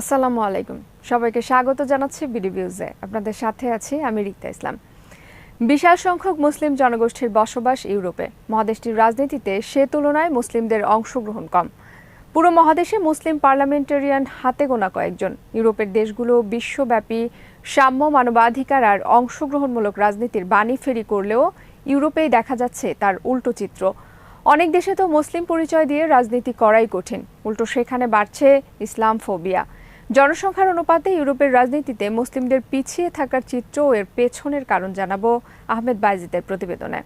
আসসালামু আলাইকুম, সবাইকে স্বাগত জানাচ্ছি বিডি নিউজে। আপনাদের সাথে আছি আমি রিক্তা ইসলাম। বিশাল সংখ্যক মুসলিম জনগোষ্ঠীর বসবাস ইউরোপে। মহাদেশটির রাজনীতিতে সে তুলনায় মুসলিমদের অংশগ্রহণ কম। পুরো মহাদেশে মুসলিম পার্লামেন্টারিয়ান হাতে গোনা কয়েকজন। ইউরোপের দেশগুলো বিশ্বব্যাপী সাম্য, মানবাধিকার আর অংশগ্রহণমূলক রাজনীতির বাণী ফেরি করলেও ইউরোপেই দেখা যাচ্ছে তার উল্টো চিত্র। অনেক দেশে তো মুসলিম পরিচয় দিয়ে রাজনীতি করাই কঠিন, উল্টো সেখানে বাড়ছে ইসলাম ফোবিয়া। জনসংখ্যার অনুপাতে ইউরোপের রাজনীতিতে মুসলিমদের পিছিয়ে থাকার চিত্র ও এর পেছনের কারণ জানাবো আহমেদ বাইজিদের প্রতিবেদনে।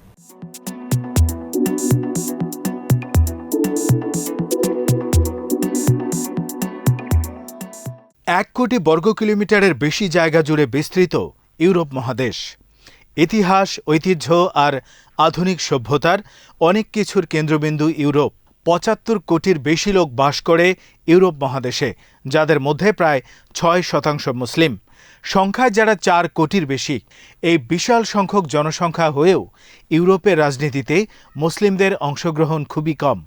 1 কোটি বর্গ কিলোমিটারের বেশি জায়গা জুড়ে বিস্তৃত ইউরোপ মহাদেশ। ইতিহাস, ঐতিহ্য আর আধুনিক সভ্যতার অনেক কিছুর কেন্দ্রবিন্দু ইউরোপ। ৭৫ কোটির বেশি লোক বাস করে ইউরোপ মহাদেশে, যাদের মধ্যে প্রায় ৬% মুসলিম। সংখ্যায় যারা ৪ কোটির বেশি। এই বিশাল সংখ্যক জনসংখ্যা হয়েও ইউরোপের রাজনীতিতে মুসলিমদের অংশগ্রহণ খুবই কম।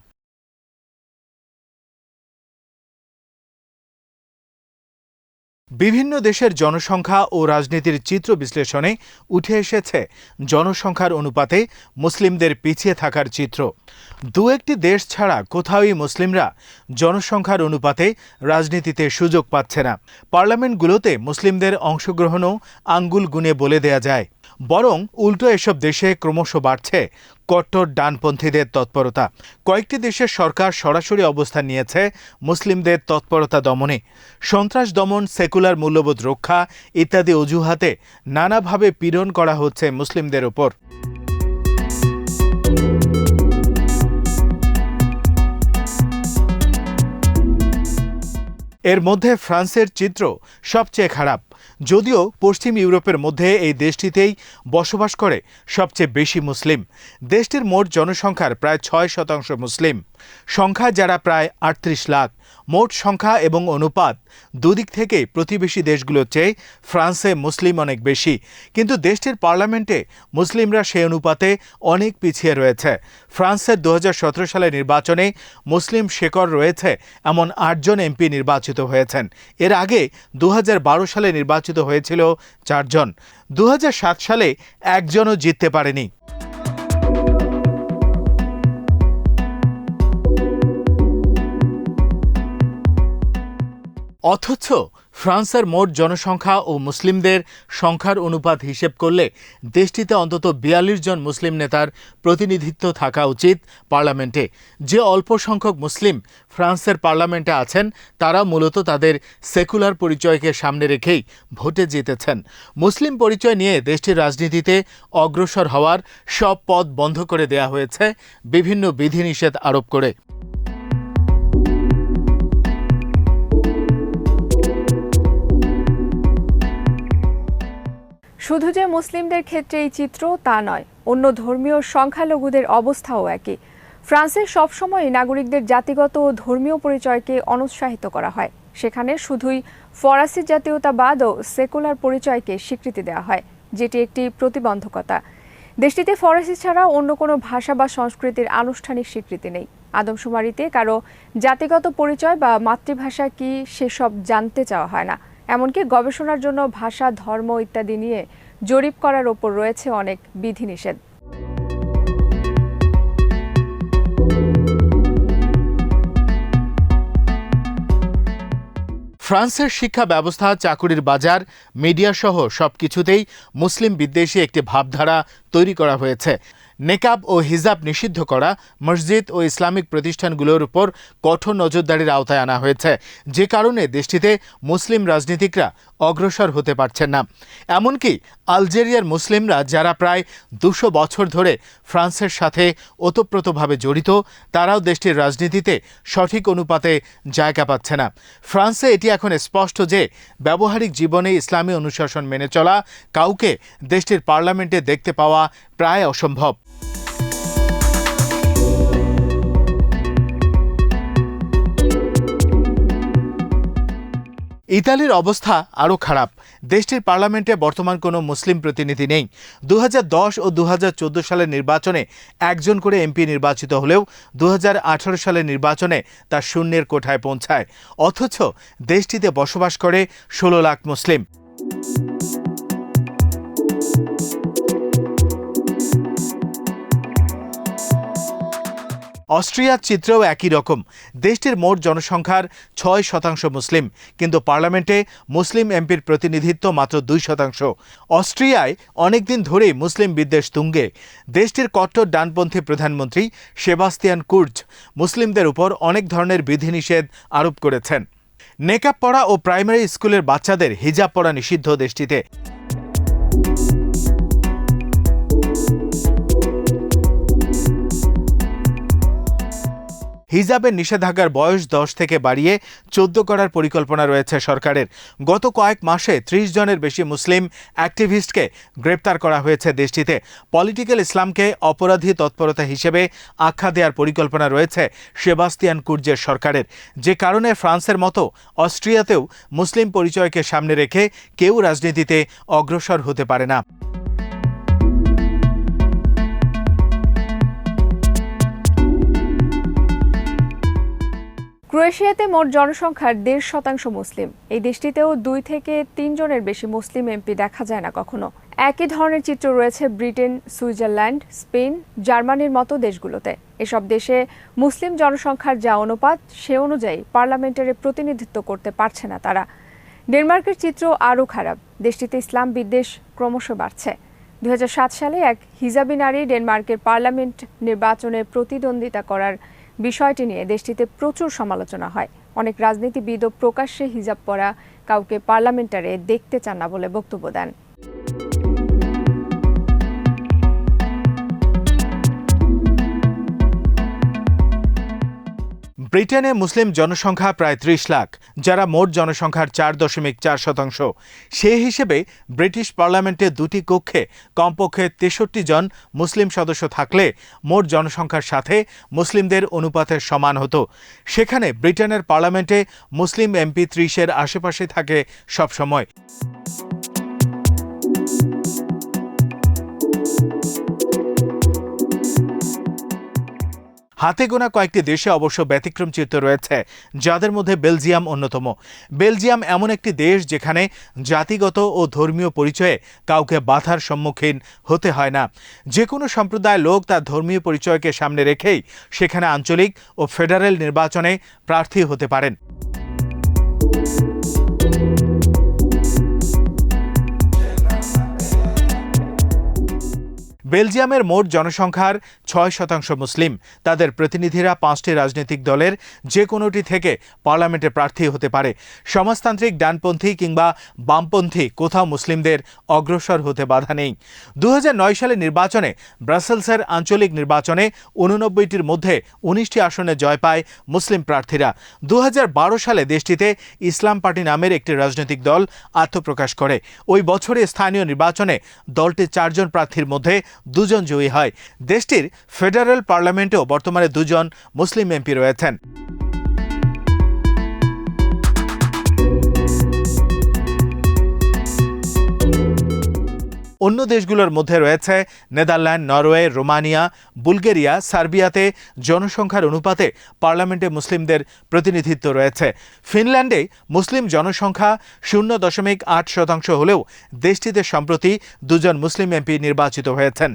বিভিন্ন দেশের জনসংখ্যা ও রাজনীতির চিত্র বিশ্লেষণে উঠে এসেছে জনসংখ্যার অনুপাতে মুসলিমদের পিছিয়ে থাকার চিত্র। দু একটি দেশ ছাড়া কোথাওই মুসলিমরা জনসংখ্যার অনুপাতে রাজনীতিতে সুযোগ পাচ্ছে না। পার্লামেন্টগুলোতে মুসলিমদের অংশগ্রহণও আঙ্গুল গুনে বলে দেয়া যায়। বরং উল্টো এসব দেশে ক্রমশ বাড়ছে কট্টর ডানপন্থীদের তৎপরতা। কয়েকটি দেশের সরকার সরাসরি অবস্থান নিয়েছে মুসলিমদের তৎপরতা দমনে। সন্ত্রাস দমন, সেকুলার মূল্যবোধ রক্ষা ইত্যাদি অজুহাতে নানাভাবে পীড়ন করা হচ্ছে মুসলিমদের ওপর। এর মধ্যে ফ্রান্সের চিত্র সবচেয়ে খারাপ। যদিও পশ্চিম ইউরোপের মধ্যে এই দেশটিতেই বসবাস করে সবচেয়ে বেশি মুসলিম। দেশটির মোট জনসংখ্যার প্রায় ৬% মুসলিম। সংখ্যা যারা প্রায় ৩৮ লাখ। মোট সংখ্যা এবং অনুপাত দুদিক থেকেই প্রতিবেশী দেশগুলোর চেয়ে ফ্রান্সে মুসলিম অনেক বেশি, কিন্তু দেশটির পার্লামেন্টে মুসলিমরা সেই অনুপাতে অনেক পিছিয়ে রয়েছে। ফ্রান্সের ২০১৭ সালের নির্বাচনে মুসলিম শেকড় রয়েছে এমন ৮ জন এমপি নির্বাচিত হয়েছেন। এর আগে ২০১২ সালে নির্বাচিত হয়েছিল ৪ জন। ২০০৭ সালে একজনও জিততে পারেনি। অথচ ফ্রান্সের মোট জনসংখ্যা ও মুসলিমদের সংখ্যার অনুপাত হিসেব করলে দেশটিতে অন্তত ৪২ জন মুসলিম নেতার প্রতিনিধিত্ব থাকা উচিত পার্লামেন্টে। যে অল্প সংখ্যক মুসলিম ফ্রান্সের পার্লামেন্টে আছেন, তারা মূলত তাদের সেকুলার পরিচয়কে সামনে রেখেই ভোটে জিতেছেন। মুসলিম পরিচয় নিয়ে দেশটির রাজনীতিতে অগ্রসর হওয়ার সব পথ বন্ধ করে দেয়া হয়েছে বিভিন্ন বিধিনিষেধ আরোপ করে। শুধু যে মুসলিমদের ক্ষেত্রে এই চিত্র তা নয়, অন্য ধর্মীয় সংখ্যালঘুদের অবস্থাও একই। ফ্রান্সে সবসময় নাগরিকদের জাতিগত ও ধর্মীয় পরিচয়কে অনুৎসাহিত করা হয়। সেখানে শুধুই ফরাসি জাতীয়তাবাদ ও সেকুলার পরিচয়কে স্বীকৃতি দেওয়া হয়, যেটি একটি প্রতিবন্ধকতা। দেশটিতে ফরাসি ছাড়া অন্য কোনো ভাষা বা সংস্কৃতির আনুষ্ঠানিক স্বীকৃতি নেই। আদমশুমারিতে কারো জাতিগত পরিচয় বা মাতৃভাষা কি সেসব জানতে চাওয়া হয় না। এমনকি গবেষণার জন্য ভাষা, ধর্ম ইত্যাদি নিয়ে জরিপ করার ওপর রয়েছে অনেক বিধিনিষেধ। ফ্রান্সের শিক্ষা ব্যবস্থা, চাকুরির বাজার, মিডিয়া সহ সবকিছুতেই মুসলিম বিদ্বেষী একটি ভাবধারা তৈরি করা হয়েছে। নেকাব ও হিজাব নিষিদ্ধ করা, মসজিদ ও ইসলামিক প্রতিষ্ঠানগুলোর উপর কঠোর নজরদারির আওতায় আনা হয়েছে, যে কারণে দেশটিতে মুসলিম রাজনীতিকরা অগ্রসর হতে পারছেন না। এমনকি আলজেরিয়ার মুসলিমরা, যারা প্রায় ২০০ বছর ধরে ফ্রান্সের সাথে ওতপ্রোতভাবে জড়িত, তারাও দেশটির রাজনীতিতে সঠিক অনুপাতে জায়গা পাচ্ছে না। ফ্রান্সে এটি এখন স্পষ্ট যে ব্যবহারিক জীবনে ইসলামী অনুশাসন মেনে চলা কাউকে দেশটির পার্লামেন্টে দেখতে পাওয়া প্রায় অসম্ভব। ইতালির অবস্থা আরও খারাপ। দেশটির পার্লামেন্টে বর্তমান কোনো মুসলিম প্রতিনিধি নেই। 2010 ও 2014 সালের নির্বাচনে একজন করে এমপি নির্বাচিত হলেও 2018 সালের নির্বাচনে তা শূন্যের কোঠায় পৌঁছায়। অথচ দেশটিতে বসবাস করে 16 লাখ মুসলিম। অস্ট্রিয়ার চিত্রেও একই রকম। দেশটির মোট জনসংখ্যার 6% মুসলিম, কিন্তু পার্লামেন্টে মুসলিম এমপির প্রতিনিধিত্ব মাত্র 2%। অস্ট্রিয়ায় অনেকদিন ধরেই মুসলিম বিদ্বেষ তুঙ্গে। দেশটির কট্টর ডানপন্থী প্রধানমন্ত্রী সেবাস্তিয়ান কুর্জ মুসলিমদের উপর অনেক ধরনের বিধিনিষেধ আরোপ করেছেন। নেকাব পরা ও প্রাইমারি স্কুলের বাচ্চাদের হিজাব পরা নিষিদ্ধ দেশটিতে। হিজাবের নিষেধাজ্ঞার বয়স 10 থেকে বাড়িয়ে 14 করার পরিকল্পনা রয়েছে সরকারের। গত কয়েক মাসে 30 জনের বেশি মুসলিম অ্যাক্টিভিস্টকে গ্রেপ্তার করা হয়েছে দেশটিতে। পলিটিক্যাল ইসলামকে অপরাধী তৎপরতা হিসেবে আখ্যা দেওয়ার পরিকল্পনা রয়েছে সেবাস্তিয়ান কুর্জের সরকারের, যে কারণে ফ্রান্সের মতো অস্ট্রিয়াতেও মুসলিম পরিচয়কে সামনে রেখে কেউ রাজনীতিতে অগ্রসর হতে পারে না। ক্রোয়েশিয়াতে মোট জনসংখ্যার 1.5% মুসলিম। এই দেশটিতেও 2 থেকে 3 জনের বেশি মুসলিম এমপি দেখা যায় না কখনো। একই ধরনের চিত্র রয়েছে ব্রিটেন, সুইজারল্যান্ড, স্পেন, জার্মানির মতো দেশগুলোতে। এসব দেশে মুসলিম জনসংখ্যার যা অনুপাত, সে অনুযায়ী পার্লামেন্টারে প্রতিনিধিত্ব করতে পারছে না তারা। ডেনমার্কের চিত্র আরও খারাপ। দেশটিতে ইসলাম বিদ্বেষ ক্রমশ বাড়ছে। 2007 সালে এক হিজাবি নারী ডেনমার্কের পার্লামেন্ট নির্বাচনে প্রতিদ্বন্দ্বিতা করার বিষয়টি নিয়ে দেশটিতে প্রচুর সমালোচনা হয়। অনেক রাজনীতিবিদও প্রকাশ্যে হিজাব পরা কাউকে পার্লামেন্টারে দেখতে চান না বলে বক্তব্য দেন। ব্রিটেনে মুসলিম জনসংখ্যা প্রায় 30 লাখ, যারা মোট জনসংখ্যার 4.4%। সেই হিসেবে ব্রিটিশ পার্লামেন্টে 2টি কক্ষে কমপক্ষে 63 জন মুসলিম সদস্য থাকলে মোট জনসংখ্যার সাথে মুসলিমদের অনুপাতের সমান হতো। সেখানে ব্রিটেনের পার্লামেন্টে মুসলিম এমপি 30-এর আশেপাশে থাকে সবসময়। হাতে গোনা কয়েকটি দেশে অবশ্য ব্যতিক্রম চিত্র রয়েছে, যাদের মধ্যে বেলজিয়াম অন্যতম। বেলজিয়াম এমন একটি দেশ যেখানে জাতিগত ও ধর্মীয় পরিচয়ে কাউকে বাধার সম্মুখীন হতে হয় না। যে কোনো সম্প্রদায়ের লোক তার ধর্মীয় পরিচয়কে সামনে রেখেই সেখানে আঞ্চলিক ও ফেডারেল নির্বাচনে প্রার্থী হতে পারেন। বেলজিয়ামের মোট জনসংখ্যার 6% মুসলিম। তাদের প্রতিনিধিরা 5টি রাজনৈতিক দলের যে কোনোটি থেকে পার্লামেন্টে প্রার্থী হতে পারে। সমাজতান্ত্রিক, ডানপন্থী কিংবা বামপন্থী কোথাও মুসলিমদের অগ্রসর হতে বাধা নেই। 2009 সালের নির্বাচনে ব্রাসেলসের আঞ্চলিক নির্বাচনে 89টির মধ্যে 19টি আসনে জয় পায় মুসলিম প্রার্থীরা। 2012 সালে দেশটিতে ইসলাম পার্টি নামের একটি রাজনৈতিক দল আত্মপ্রকাশ করে। ওই বছরে স্থানীয় নির্বাচনে দলটির 4 জন প্রার্থীর মধ্যে 2 জন জয়ী হয়। দেশটির ফেডারেল পার্লামেন্টেও বর্তমানে 2 জন মুসলিম এমপি রয়েছেন। অন্য দেশগুলোর মধ্যে রয়েছে নেদারল্যান্ড, নরওয়ে, রোমানিয়া, বুলগেরিয়া। সার্বিয়াতে জনসংখ্যার অনুপাতে পার্লামেন্টে মুসলিমদের প্রতিনিধিত্ব রয়েছে। ফিনল্যান্ডে মুসলিম জনসংখ্যা 0.8% হলেও দেশটিতে সম্প্রতি 2 জন মুসলিম এমপি নির্বাচিত হয়েছেন।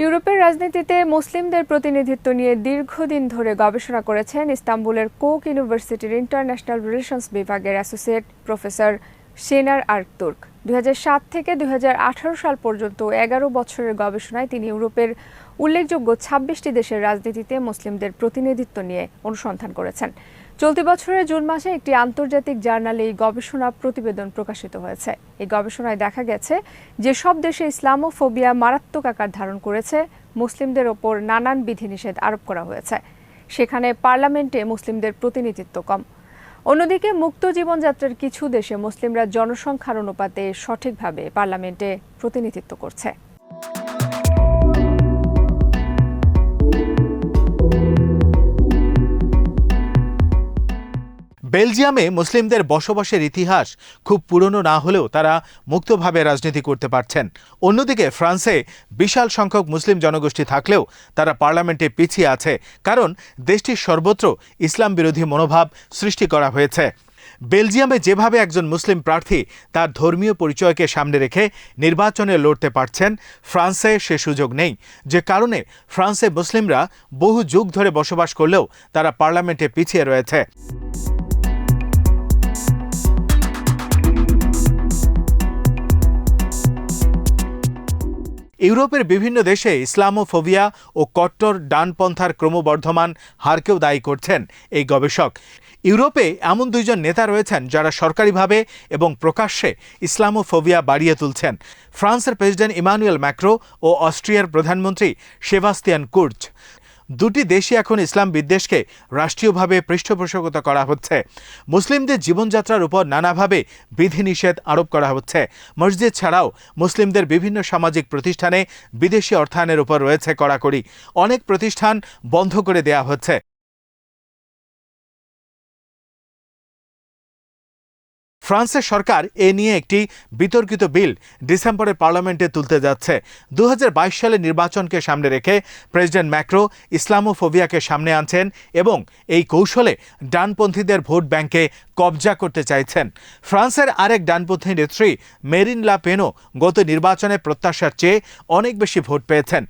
ইউরোপের রাজনীতিতে মুসলিমদের প্রতিনিধিত্ব নিয়ে দীর্ঘদিন ধরে গবেষণা করেছেন ইস্তাম্বুলের কোক ইউনিভার্সিটির ইন্টারন্যাশনাল রিলেশনস বিভাগের অ্যাসোসিয়েট প্রফেসর শেনার আর্কতুর্ক। 2007 থেকে 2018 সাল পর্যন্ত 11 বছরের গবেষণায় তিনি ইউরোপের উল্লেখযোগ্য 26টি দেশের রাজনীতিতে মুসলিমদের প্রতিনিধিত্ব নিয়ে অনুসন্ধান করেছেন। চলতি বছরের জুন মাসে একটি আন্তর্জাতিক জার্নালে এই গবেষণা প্রতিবেদন প্রকাশিত হয়েছে। এই গবেষণায় দেখা গেছে যেসব দেশে ইসলামোফোবিয়া মারাত্মক আকার ধারণ করেছে, মুসলিমদের ওপর নানান বিধিনিষেধ আরোপ করা হয়েছে, সেখানে পার্লামেন্টে মুসলিমদের প্রতিনিধিত্ব কম। অন্যদিকে মুক্ত জীবনযাত্রার কিছু দেশে মুসলিমরা জনসংখ্যার অনুপাতে সঠিকভাবে পার্লামেন্টে প্রতিনিধিত্ব করছে। বেলজিয়ামে মুসলিমদের বসবাসের ইতিহাস খুব পুরনো না হলেও তারা মুক্তভাবে রাজনীতি করতে পারছেন। অন্যদিকে ফ্রান্সে বিশাল সংখ্যক মুসলিম জনগোষ্ঠী থাকলেও তারা পার্লামেন্টে পিছিয়ে আছে, কারণ দেশটির সর্বত্র ইসলাম বিরোধী মনোভাব সৃষ্টি করা হয়েছে। বেলজিয়ামে যেভাবে একজন মুসলিম প্রার্থী তার ধর্মীয় পরিচয়কে সামনে রেখে নির্বাচনে লড়তে পারছেন, ফ্রান্সে সে সুযোগ নেই, যে কারণে ফ্রান্সে মুসলিমরা বহু যুগ ধরে বসবাস করলেও তারা পার্লামেন্টে পিছিয়ে রয়েছে। ইউরোপের বিভিন্ন দেশে ইসলামোফোবিয়া ও কট্টর ডানপন্থার ক্রমবর্ধমান হারকেও দায়ী করছেন এই গবেষক। ইউরোপে এমন দুইজন নেতা রয়েছেন যারা সরকারিভাবে এবং প্রকাশ্যে ইসলামোফোবিয়া বাড়িয়ে তুলছেন: ফ্রান্সের প্রেসিডেন্ট ইমানুয়েল ম্যাক্রো ও অস্ট্রিয়ার প্রধানমন্ত্রী সেবাস্তিয়ান কুর্জ। দুটি দেশই এখন ইসলাম বিদ্বেষকে রাষ্ট্রীয়ভাবে পৃষ্ঠপোষকতা করা হচ্ছে। মুসলিমদের জীবনযাত্রার উপর নানাভাবে বিধিনিষেধ আরোপ করা হচ্ছে। মসজিদ ছাড়াও মুসলিমদের বিভিন্ন সামাজিক প্রতিষ্ঠানে বিদেশি অর্থায়নের উপর রয়েছে কড়াকড়ি। অনেক প্রতিষ্ঠান বন্ধ করে দেয়া হচ্ছে। ফ্রান্সের সরকার এ নিয়ে একটি বিতর্কিত বিল ডিসেম্বরে পার্লামেন্টে তুলতে যাচ্ছে। 2022 সালের নির্বাচনকে সামনে রেখে প্রেসিডেন্ট ম্যাক্রো ইসলামোফোবিয়াকে সামনে আনছেন এবং এই কৌশলে ডানপন্থীদের ভোট ব্যাংকে কবজা করতে চাইছেন। ফ্রান্সের আরেক ডানপন্থী নেত্রী মেরিন লা পেনও গত নির্বাচনে প্রত্যাশার চেয়ে অনেক বেশি ভোট পেয়েছেন।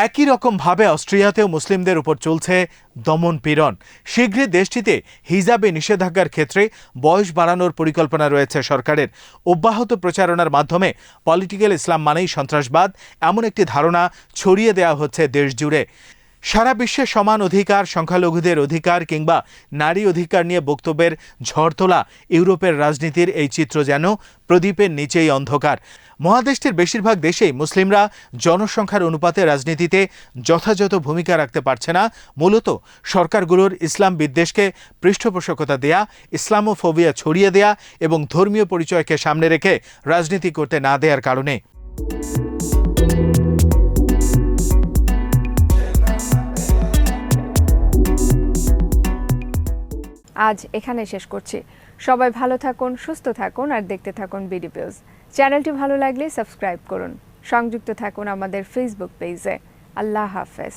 একই রকমভাবে অস্ট্রিয়াতেও মুসলিমদের উপর চলছে দমন পীড়ন। শীঘ্রই দেশটিতে হিজাবে নিষেধাজ্ঞার ক্ষেত্রে বয়স বাড়ানোর পরিকল্পনা রয়েছে সরকারের। অব্যাহত প্রচারণার মাধ্যমে পলিটিক্যাল ইসলাম মানেই সন্ত্রাসবাদ, এমন একটি ধারণা ছড়িয়ে দেওয়া হচ্ছে দেশ জুড়ে। সারা বিশ্বে সমান অধিকার, সংখ্যালঘুদের অধিকার কিংবা নারী অধিকার নিয়ে বক্তব্যের ঝড় তোলা ইউরোপের রাজনীতির এই চিত্র যেন প্রদীপের নিচেই অন্ধকার। মহাদেশটির বেশিরভাগ দেশেই মুসলিমরা জনসংখ্যার অনুপাতে রাজনীতিতে যথাযথ ভূমিকা রাখতে পারছে না, মূলত সরকারগুলোর ইসলাম বিদ্বেষকে পৃষ্ঠপোষকতা দেয়া, ইসলামোফোবিয়া ছড়িয়ে দেয়া এবং ধর্মীয় পরিচয়কে সামনে রেখে রাজনীতি করতে না দেওয়ার কারণে। আজ এখানে শেষ করছি। সবাই ভালো থাকুন, সুস্থ থাকুন আর দেখতে থাকুন বিডি নিউজ। চ্যানেলটি ভালো লাগলে সাবস্ক্রাইব করুন। সংযুক্ত থাকুন আমাদের ফেসবুক পেজে। আল্লাহ হাফেজ।